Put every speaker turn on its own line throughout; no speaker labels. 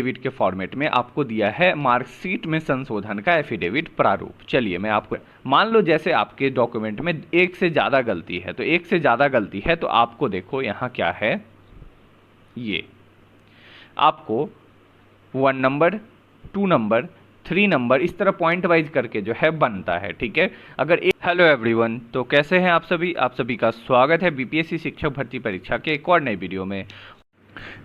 Affidavit के format में आपको दिया है मार्कशीट में संशोधन का एफिडेविट प्रारूप। चलिए मैं आपको, मान लो जैसे आपके डॉक्यूमेंट में एक से ज़्यादा गलती है, तो एक से ज़्यादा गलती है तो आपको देखो यहाँ क्या है, ये आपको 1 नंबर, 2 नंबर, 3 नंबर इस तरह पॉइंट वाइज करके जो है बनता है। ठीक है, अगर हेलो एवरीवन, तो कैसे हैं आप सभी का स्वागत है बीपीएससी शिक्षक भर्ती परीक्षा के एक और नई वीडियो में।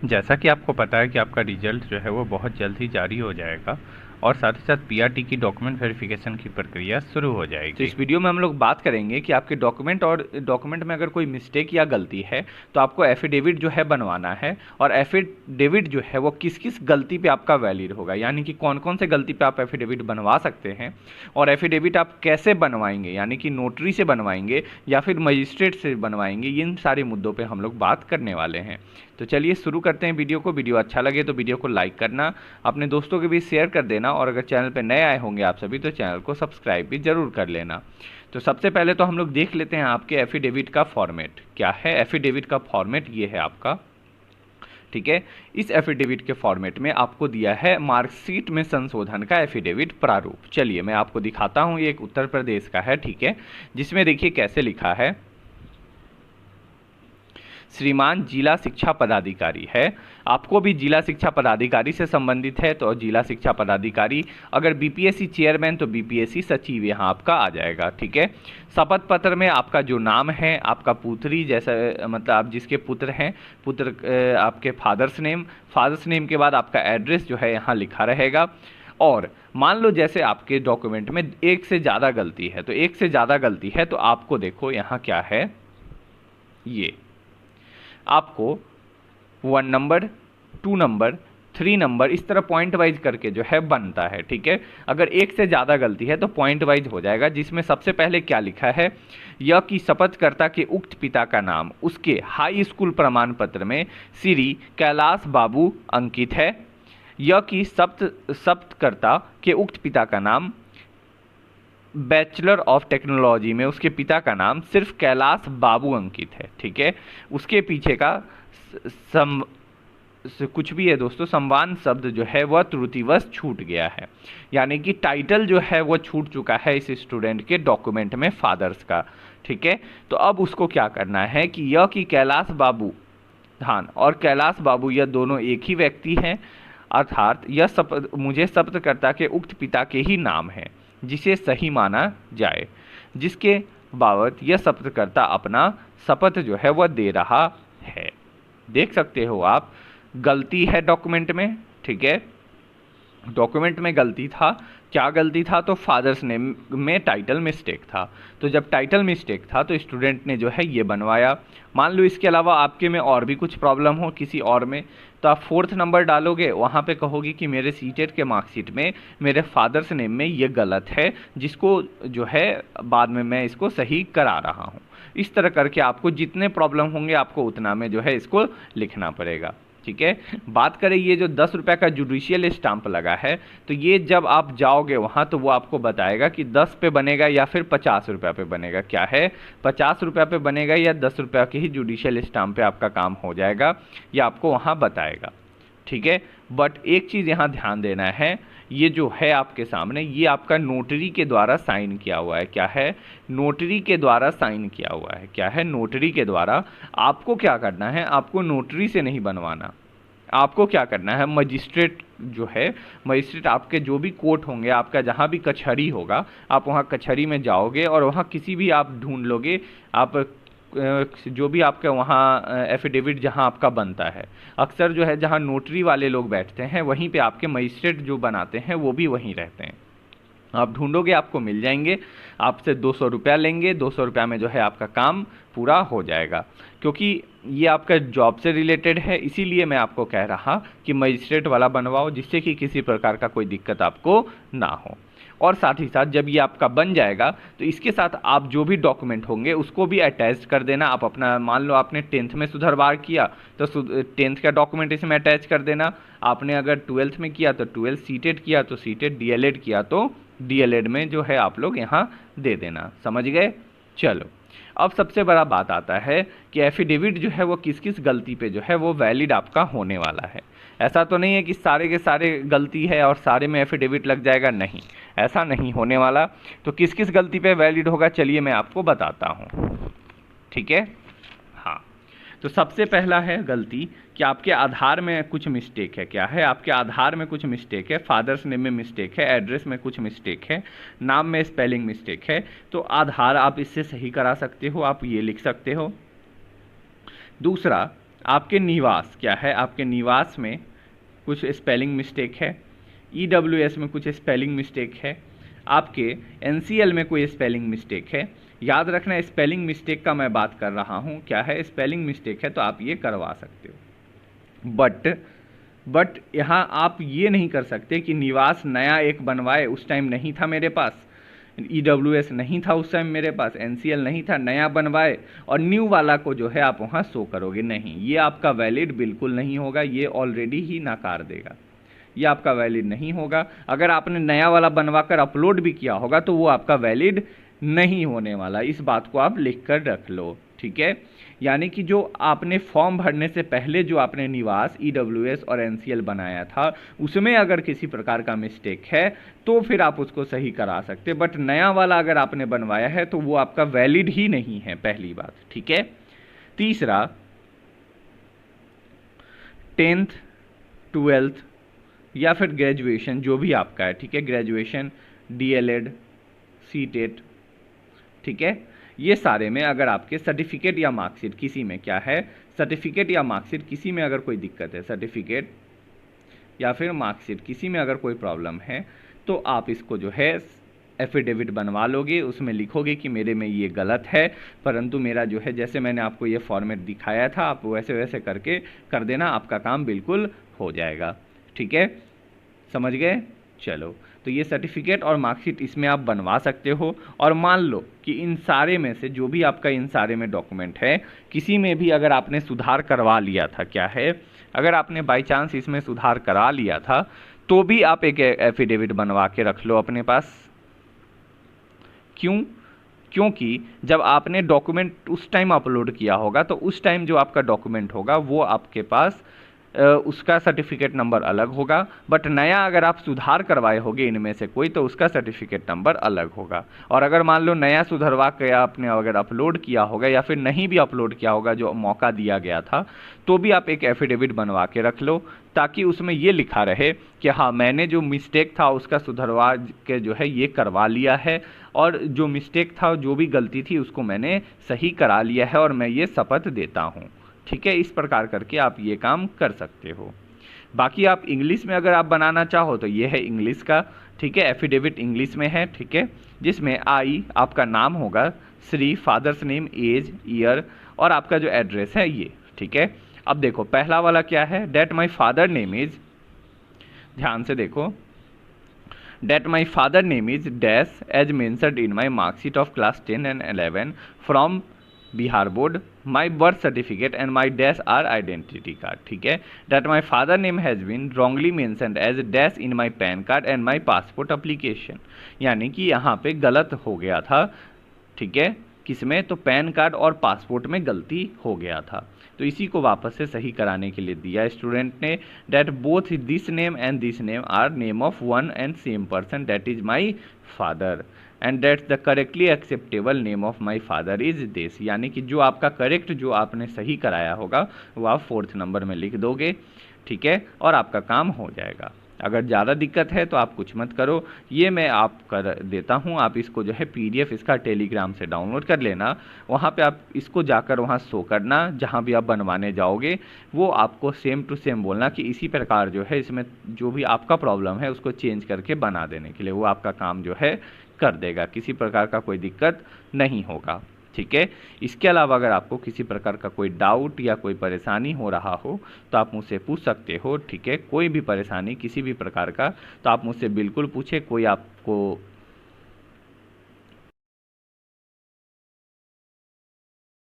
जैसा कि आपको पता है कि आपका रिजल्ट जो है वो बहुत जल्द ही जारी हो जाएगा और साथ ही साथ पीआरटी की डॉक्यूमेंट वेरिफिकेशन की प्रक्रिया शुरू हो जाएगी। तो इस वीडियो में हम लोग बात करेंगे कि आपके डॉक्यूमेंट में अगर कोई मिस्टेक या गलती है तो आपको एफिडेविट जो है बनवाना है, और एफिडेविट जो है वो किस किस गलती पे आपका वैलिड होगा, यानी कि कौन कौन से गलती पे आप एफिडेविट बनवा सकते हैं, और एफिडेविट आप कैसे बनवाएंगे, यानी कि नोटरी से बनवाएंगे या फिर मजिस्ट्रेट से बनवाएंगे, इन सारे मुद्दों पर हम लोग बात करने वाले हैं। तो चलिए शुरू करते हैं वीडियो को। वीडियो अच्छा लगे तो वीडियो को लाइक करना, अपने दोस्तों के बीच शेयर कर देना, और अगर चैनल पर नए आए होंगे आप सभी तो चैनल को सब्सक्राइब भी जरूर कर लेना। तो सबसे पहले तो हम लोग देख लेते हैं आपके एफिडेविट का फॉर्मेट क्या है। एफिडेविट का फॉर्मेट ये है आपका, ठीक है। इस एफिडेविट के फॉर्मेट में आपको दिया है मार्कशीट में संशोधन का एफिडेविट प्रारूप। चलिए मैं आपको दिखाता हूँ, ये एक उत्तर प्रदेश का है, ठीक है, जिसमें देखिए कैसे लिखा है, श्रीमान जिला शिक्षा पदाधिकारी है। आपको भी जिला शिक्षा पदाधिकारी से संबंधित है तो जिला शिक्षा पदाधिकारी, अगर बीपीएससी चेयरमैन तो बीपीएससी सचिव यहाँ आपका आ जाएगा, ठीक है। शपथ पत्र में आपका जो नाम है, आपका पुत्री, जैसा मतलब आप जिसके पुत्र हैं, पुत्र आपके फादर्स नेम के बाद आपका एड्रेस जो है यहाँ लिखा रहेगा। और मान लो जैसे आपके डॉक्यूमेंट में एक से ज़्यादा गलती है, तो एक से ज़्यादा गलती है तो आपको देखो यहाँ क्या है, ये आपको 1 नंबर, 2 नंबर, 3 नंबर इस तरह पॉइंट वाइज करके जो है बनता है, ठीक है। अगर एक से ज़्यादा गलती है तो पॉइंट वाइज हो जाएगा, जिसमें सबसे पहले क्या लिखा है, यह कि शपथकर्ता के उक्त पिता का नाम उसके हाई स्कूल प्रमाण पत्र में श्री कैलाश बाबू अंकित है। यह कि शपथकर्ता के उक्त पिता का नाम बैचलर ऑफ टेक्नोलॉजी में उसके पिता का नाम सिर्फ कैलाश बाबू अंकित है, ठीक है। उसके पीछे का कुछ भी है दोस्तों, संवान शब्द जो है वह त्रुटिवश छूट गया है, यानी कि टाइटल जो है वह छूट चुका है इस स्टूडेंट के डॉक्यूमेंट में फादर्स का, ठीक है। तो अब उसको क्या करना है कि यह कि कैलाश बाबू और कैलाश बाबू यह दोनों एक ही व्यक्ति हैं, अर्थात यह मुझे शपथकर्ता के उक्त पिता के ही नाम है जिसे सही माना जाए, जिसके बाबत यह शपथकर्ता अपना शपथ जो है वह दे रहा है। देख सकते हो आप, गलती है डॉक्यूमेंट में, ठीक है। डॉक्यूमेंट में गलती था, क्या गलती था, तो फादर्स नेम में टाइटल मिस्टेक था। तो जब टाइटल मिस्टेक था तो स्टूडेंट ने जो है ये बनवाया। मान लो इसके अलावा आपके में और भी कुछ प्रॉब्लम हो किसी और में, तो आप 4th नंबर डालोगे, वहाँ पे कहोगे कि मेरे सीटेट के मार्कशीट में मेरे फादर्स नेम में ये गलत है, जिसको जो है बाद में मैं इसको सही करा रहा हूँ। इस तरह करके आपको जितने प्रॉब्लम होंगे आपको उतना में जो है इसको लिखना पड़ेगा, ठीक है। बात करें ये जो 10 रुपये का जुडिशियल स्टाम्प लगा है, तो ये जब आप जाओगे वहाँ तो वो आपको बताएगा कि 10 पे बनेगा या फिर 50 रुपये पे बनेगा। क्या है, 50 रुपये पे बनेगा या 10 रुपये के ही जुडिशियल स्टाम्प पे आपका काम हो जाएगा, ये आपको वहाँ बताएगा, ठीक है। बट एक चीज़ यहाँ ध्यान देना है, ये जो है आपके सामने, ये आपका नोटरी के द्वारा साइन किया हुआ है। क्या है, नोटरी के द्वारा साइन किया हुआ है। क्या है, नोटरी के द्वारा। आपको क्या करना है, आपको नोटरी से नहीं बनवाना, आपको क्या करना है, मजिस्ट्रेट जो है, मजिस्ट्रेट आपके जो भी कोर्ट होंगे, आपका जहाँ भी कचहरी होगा, आप वहाँ कचहरी में जाओगे और वहाँ किसी भी आप ढूंढ लोगे, आप जो भी आपका वहाँ एफिडेविट जहाँ आपका बनता है, अक्सर जो है जहाँ नोटरी वाले लोग बैठते हैं वहीं पे आपके मजिस्ट्रेट जो बनाते हैं वो भी वहीं रहते हैं। आप ढूंढोगे, आपको मिल जाएंगे, आपसे 200 रुपया लेंगे, 200 रुपया में जो है आपका काम पूरा हो जाएगा। क्योंकि ये आपका जॉब से रिलेटेड है, इसीलिए मैं आपको कह रहा कि मजिस्ट्रेट वाला बनवाओ, जिससे कि किसी प्रकार का कोई दिक्कत आपको ना हो। और साथ ही साथ जब ये आपका बन जाएगा तो इसके साथ आप जो भी डॉक्यूमेंट होंगे उसको भी अटैच कर देना। आप अपना, मान लो आपने 10th में सुधारवार किया तो 10th का डॉक्यूमेंट इसमें अटैच कर देना। आपने अगर 12th में किया तो 12th, सीटेट किया तो सीटेट, डीएलएड किया तो डीएलएड में जो है आप लोग यहाँ दे देना। समझ गए? चलो, अब सबसे बड़ा बात आता है कि एफिडेविट जो है वो किस किस गलती पे जो है वो वैलिड आपका होने वाला है। ऐसा तो नहीं है कि सारे के सारे गलती है और सारे में एफिडेविट लग जाएगा, नहीं, ऐसा नहीं होने वाला। तो किस किस गलती पे वैलिड होगा, चलिए मैं आपको बताता हूँ, ठीक है। हाँ, तो सबसे पहला है गलती कि आपके आधार में कुछ मिस्टेक है। क्या है, आपके आधार में कुछ मिस्टेक है, फादर्स नेम में मिस्टेक है, एड्रेस में कुछ मिस्टेक है, नाम में स्पेलिंग मिस्टेक है। तो आधार आप इससे सही करा सकते हो, आप ये लिख सकते हो। दूसरा, आपके निवास, क्या है, आपके निवास में कुछ स्पेलिंग मिस्टेक है, EWS में कुछ स्पेलिंग मिस्टेक है, आपके NCL में कोई स्पेलिंग मिस्टेक है। याद रखना, स्पेलिंग मिस्टेक का मैं बात कर रहा हूँ, क्या है, स्पेलिंग मिस्टेक है तो आप ये करवा सकते हो। बट यहाँ आप ये नहीं कर सकते कि निवास नया एक बनवाए, उस टाइम नहीं था मेरे पास, EWS नहीं था उस टाइम मेरे पास, NCL नहीं था, नया बनवाए और न्यू वाला को जो है आप वहाँ शो करोगे, नहीं, ये आपका वैलिड बिल्कुल नहीं होगा, ये ऑलरेडी ही नकार देगा, ये आपका वैलिड नहीं होगा। अगर आपने नया वाला बनवा कर अपलोड भी किया होगा तो वो आपका वैलिड नहीं होने वाला, इस बात को आप लिख कर रख लो, ठीक है। यानी कि जो आपने फॉर्म भरने से पहले जो आपने निवास, EWS और NCL बनाया था, उसमें अगर किसी प्रकार का मिस्टेक है तो फिर आप उसको सही करा सकते, बट नया वाला अगर आपने बनवाया है तो वो आपका वैलिड ही नहीं है, पहली बात, ठीक है। तीसरा, 10th 12th या फिर ग्रेजुएशन जो भी आपका है, ठीक है, ग्रेजुएशन, DLED, CTET, ठीक है, ये सारे में अगर आपके सर्टिफिकेट या मार्कशीट किसी में, क्या है, सर्टिफिकेट या मार्कशीट किसी में अगर कोई दिक्कत है, सर्टिफिकेट या फिर मार्कशीट किसी में अगर कोई प्रॉब्लम है, तो आप इसको जो है एफिडेविट बनवा लोगे, उसमें लिखोगे कि मेरे में ये गलत है, परंतु मेरा जो है, जैसे मैंने आपको ये फॉर्मेट दिखाया था, आप वैसे वैसे करके कर देना, आपका काम बिल्कुल हो जाएगा, ठीक है, समझ गए। चलो, तो ये सर्टिफिकेट और मार्कशीट इसमें आप बनवा सकते हो। और मान लो कि इन सारे में से जो भी आपका इन सारे में डॉक्यूमेंट है, किसी में भी अगर आपने सुधार करवा लिया था, क्या है, अगर आपने बाई चांस इसमें सुधार करा लिया था, तो भी आप एक एफिडेविट बनवा के रख लो अपने पास। क्यों? क्योंकि जब आपने डॉक्यूमेंट उस टाइम अपलोड किया होगा तो उस टाइम जो आपका डॉक्यूमेंट होगा वो आपके पास उसका सर्टिफिकेट नंबर अलग होगा, बट नया अगर आप सुधार करवाए होगे इनमें से कोई तो उसका सर्टिफिकेट नंबर अलग होगा। और अगर मान लो नया सुधरवा के आपने अगर अपलोड किया होगा या फिर नहीं भी अपलोड किया होगा, जो मौका दिया गया था, तो भी आप एक एफिडेविट बनवा के रख लो, ताकि उसमें ये लिखा रहे कि हाँ, मैंने जो मिस्टेक था उसका सुधरवा के जो है ये करवा लिया है, और जो मिस्टेक था, जो भी गलती थी, उसको मैंने सही करा लिया है और मैं ये शपथ देता हूँ, ठीक है। इस प्रकार करके आप ये काम कर सकते हो। बाकी आप इंग्लिश में अगर आप बनाना चाहो तो ये है इंग्लिश का, ठीक है, एफिडेविट इंग्लिश में है, ठीक है, जिसमें आई आपका नाम होगा, Shri, father's name, age, year और आपका जो एड्रेस है ये, ठीक है। अब देखो पहला वाला क्या है, that my father name is, ध्यान से देखो, that my father name is dash as mentioned in my marksheet of class 10 and 11 from Bihar board, my birth certificate and my dash or identity card, ठीक है। That my father name has been wrongly mentioned as dash in my PAN card and my passport application, यानी कि यहाँ पे गलत हो गया था, ठीक है, किसमें, तो पैन कार्ड और पासपोर्ट में गलती हो गया था, तो इसी को वापस से सही कराने के लिए दिया स्टूडेंट ने। That both this name and this name are name of one and same person, that is my father, and that's the correctly acceptable name of my father is this, यानी कि जो आपका करेक्ट, जो आपने सही कराया होगा वो आप 4th नंबर में लिख दोगे, ठीक है, और आपका काम हो जाएगा। अगर ज़्यादा दिक्कत है तो आप कुछ मत करो, ये मैं आप कर देता हूँ, आप इसको जो है PDF इसका टेलीग्राम से डाउनलोड कर लेना, वहाँ पे आप इसको जाकर वहाँ शो करना, जहाँ भी आप बनवाने जाओगे वो आपको सेम टू सेम बोलना कि इसी प्रकार जो है इसमें जो भी आपका प्रॉब्लम है उसको चेंज करके बना देने के लिए, वो आपका काम जो है कर देगा, किसी प्रकार का कोई दिक्कत नहीं होगा, ठीक है। इसके अलावा अगर आपको किसी प्रकार का कोई डाउट या कोई परेशानी हो रहा हो तो आप मुझसे पूछ सकते हो, ठीक है, कोई भी परेशानी किसी भी प्रकार का तो आप मुझसे बिल्कुल पूछे, कोई आपको